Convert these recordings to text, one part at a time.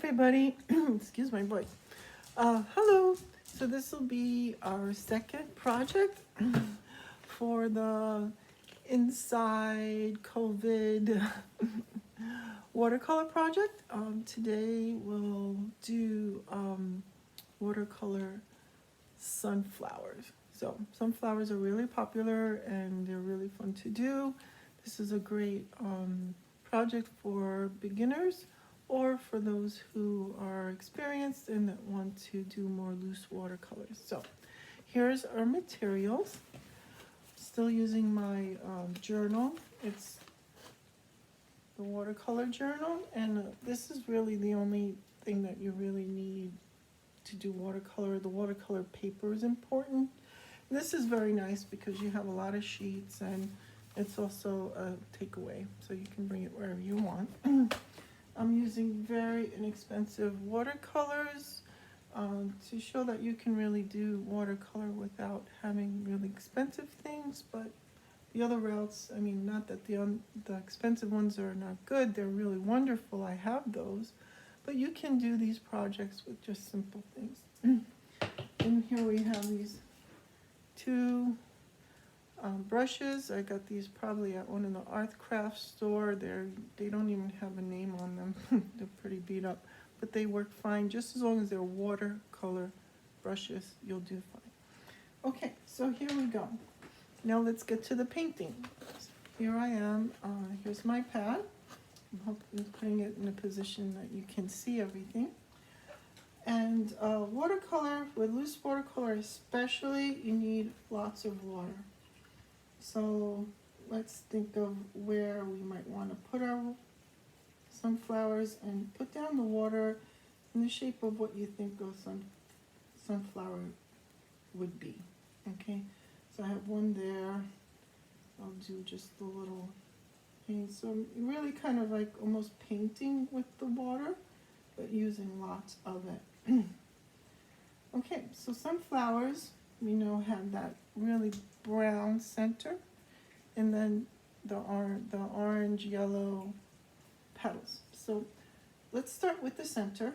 everybody. Excuse my voice. Hello. So this will be our second project for the inside COVID watercolor project. Today we'll do watercolor sunflowers. So sunflowers are really popular and they're really fun to do. This is a great project for beginners or for those who are experienced and that want to do more loose watercolors. So here's our materials. Still using my journal. It's the watercolor journal, and this is really the only thing that you really need to do watercolor. The watercolor paper is important. This is very nice because you have a lot of sheets and it's also a takeaway, so you can bring it wherever you want. I'm using very inexpensive watercolors to show that you can really do watercolor without having really expensive things, but the other routes, I mean, not that the expensive ones are not good, they're really wonderful, I have those, but you can do these projects with just simple things. And here we have these two brushes. I got these probably at one of the art craft store. They don't even have a name on them. They're pretty beat up, but they work fine. Just as long as they're watercolor brushes, you'll do fine. Okay, so here we go. Now let's get to the painting. So here I am. Here's my pad. I'm putting it in a position that you can see everything. And watercolor, with loose watercolor especially, you need lots of water. So let's think of where we might want to put our sunflowers and put down the water in the shape of what you think a sunflower would be. Okay, so I have one there. I'll do just the little paint. So I'm really kind of like almost painting with the water, but using lots of it. Okay, so sunflowers, we know, have that really brown center, and then the orange yellow petals. So let's start with the center.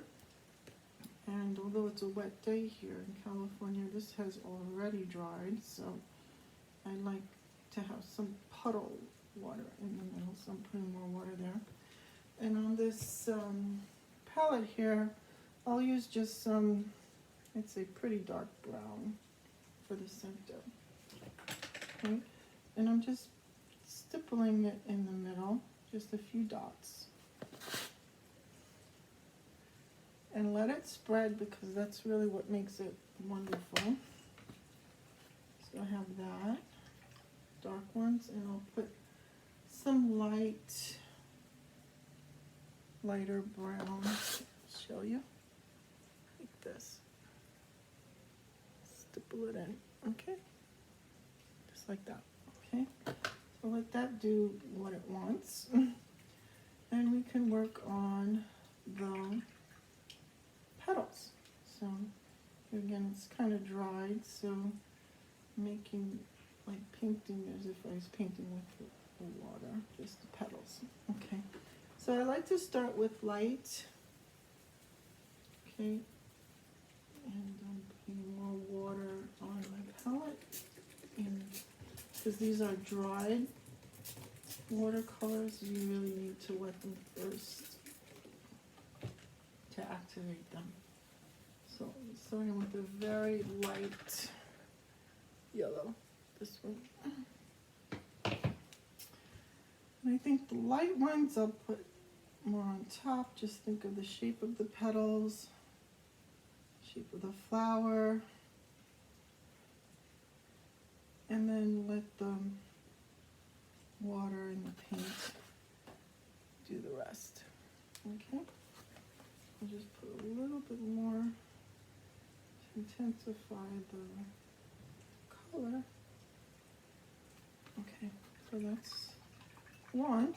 And although it's a wet day here in California, this has already dried, so I like to have some puddle water in the middle, so I'm putting more water there. And on this palette here, I'll use just some, I'd say, pretty dark brown for the center. Okay, and I'm just stippling it in the middle, just a few dots. And let it spread because that's really what makes it wonderful. So I have that, dark ones, and I'll put some lighter brown, show you, like this. Stipple it in, okay? Just like that, okay? So let that do what it wants. And we can work on the petals. So again, it's kind of dried, so making, like painting as if I was painting with the water, just the petals. Okay, so I like to start with light. Okay, and I'm putting more water on my palette, and because these are dried watercolors, you really need to wet them first to activate them. So I'm starting with a very light yellow, this one. And I think the light ones I'll put more on top. Just think of the shape of the petals, shape of the flower, and then let the water and the paint do the rest. Okay, I'll just put a little bit more to intensify the color. Okay, so that's one.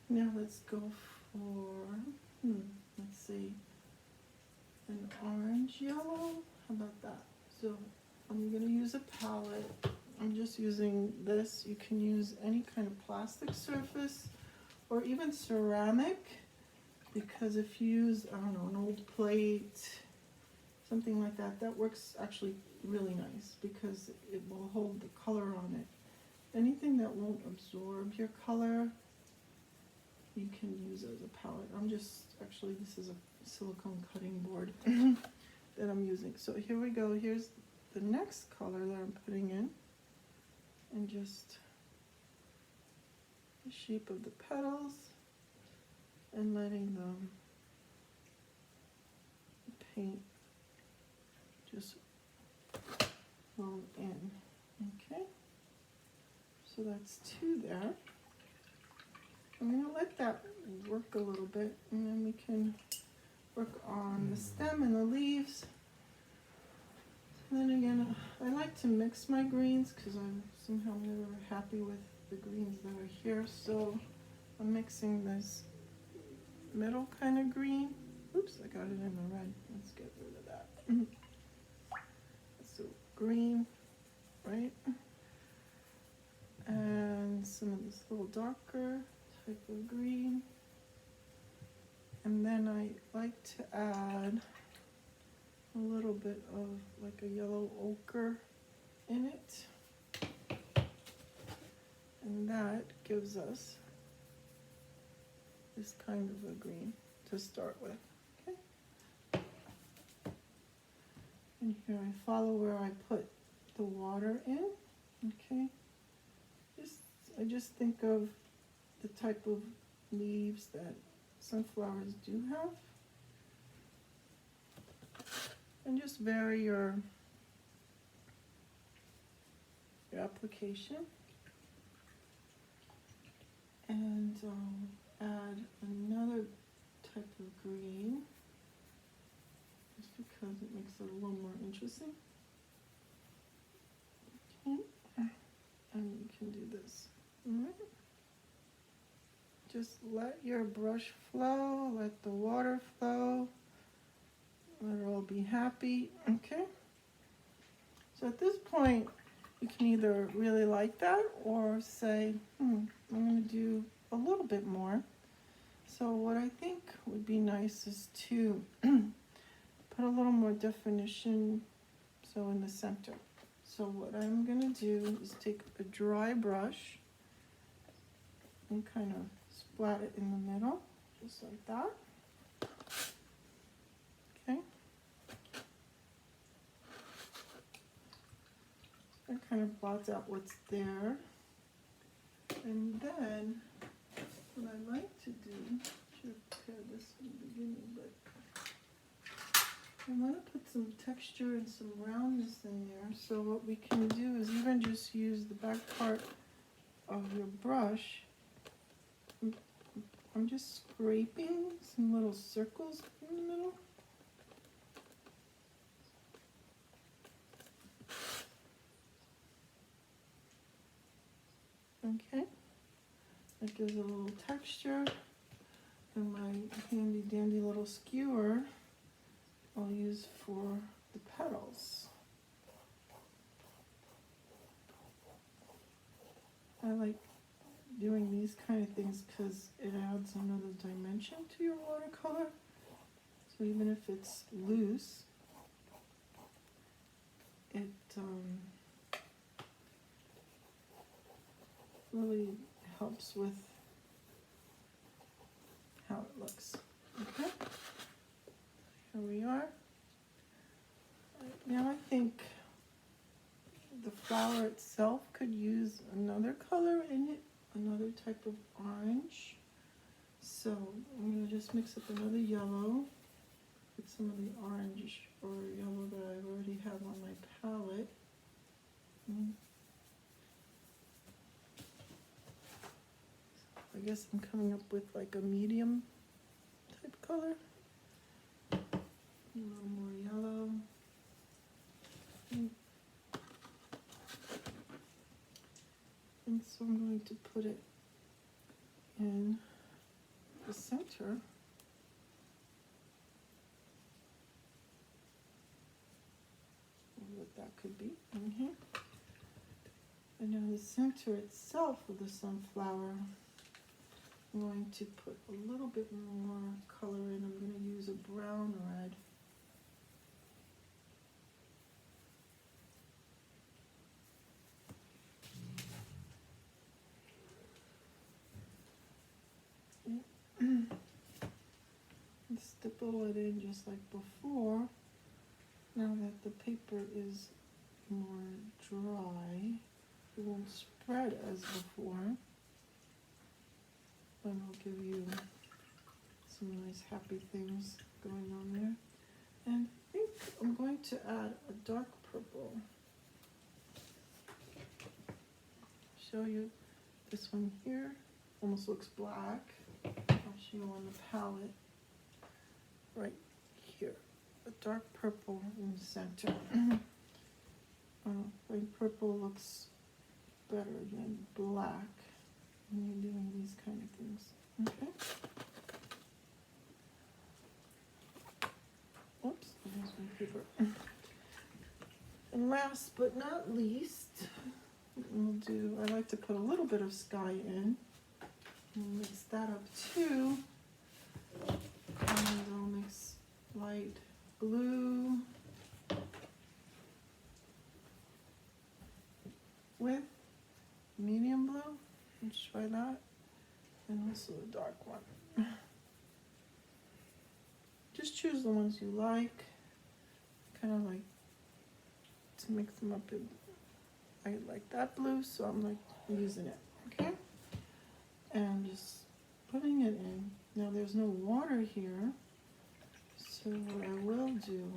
Now let's go for, let's see, an orange yellow. How about that? So I'm gonna use a palette. I'm just using this. You can use any kind of plastic surface or even ceramic. because if you use, I don't know, an old plate, something like that, that works actually really nice because it will hold the color on it. Anything that won't absorb your color, you can use as a palette. I'm just, actually this is a silicone cutting board that I'm using. So here we go, here's the next color that I'm putting in, and just the shape of the petals, and letting the paint just roll in. Okay, so that's 2 there. I'm going to let that work a little bit, and then we can work on the stem and the leaves. And then again, I like to mix my greens because I'm somehow never happy with the greens that are here. So I'm mixing this middle kind of green. Oops, I got it in the red. Let's get rid of that. So green, right? And some of this little darker type of green. And then I like to add a little bit of like a yellow ochre in it. And that gives us this kind of a green to start with. Okay. And here I follow where I put the water in. Okay. I just think of the type of leaves that sunflowers do have. And just vary your application. And add another type of green, just because it makes it a little more interesting. Okay. And you can do this. All right. Just let your brush flow, let the water flow, let it all be happy. Okay. So at this point, you can either really like that or say, I'm going to do a little bit more. So what I think would be nice is to put a little more definition, so in the center. So what I'm going to do is take a dry brush and kind of splat it in the middle, just like that. Okay. That kind of blots out what's there. And then what I like to do, should have prepared this in the beginning, but I want to put some texture and some roundness in there. So what we can do is even just use the back part of your brush. I'm just scraping some little circles in the middle. Okay, that gives a little texture. And my handy dandy little skewer I'll use for the petals. I like doing these kind of things because it adds another dimension to your watercolor. So even if it's loose, it really helps with how it looks. Okay, here we are. Now I think the flower itself could use another color in it, another type of orange. So I'm going to just mix up another yellow with some of the orange or yellow that I already have on my palette. I guess I'm coming up with like a medium type color. A little more yellow. And so I'm going to put it in the center. What that could be in here. And now the center itself of the sunflower, I'm going to put a little bit more color in. I'm going to use a brown red. Stipple it in just like before. Now that the paper is more dry, it won't spread as before. And I'll give you some nice happy things going on there. And I think I'm going to add a dark purple. Show you this one here. Almost looks black. I'll show you on the palette right here. A dark purple in the center. White purple looks better than black when you're doing these kind of things. Okay. Oops, there's my paper. And last but not least, I like to put a little bit of sky in. And mix that up too. And I'll mix light blue with medium blue. Let's try that. And also a dark one. Just choose the ones you like. Kind of like to mix them up. I like that blue, so I'm like using it. Okay? And just putting it in. Now there's no water here, so what I will do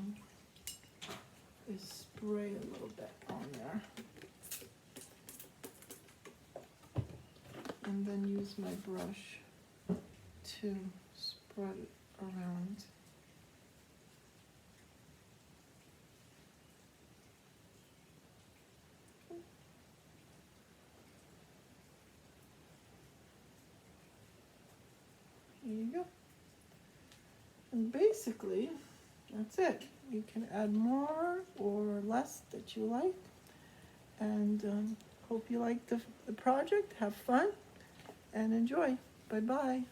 is spray a little bit on there. And then use my brush to spread it around. There you go. And basically, that's it. You can add more or less that you like. And hope you like the project. Have fun and enjoy. Bye-bye.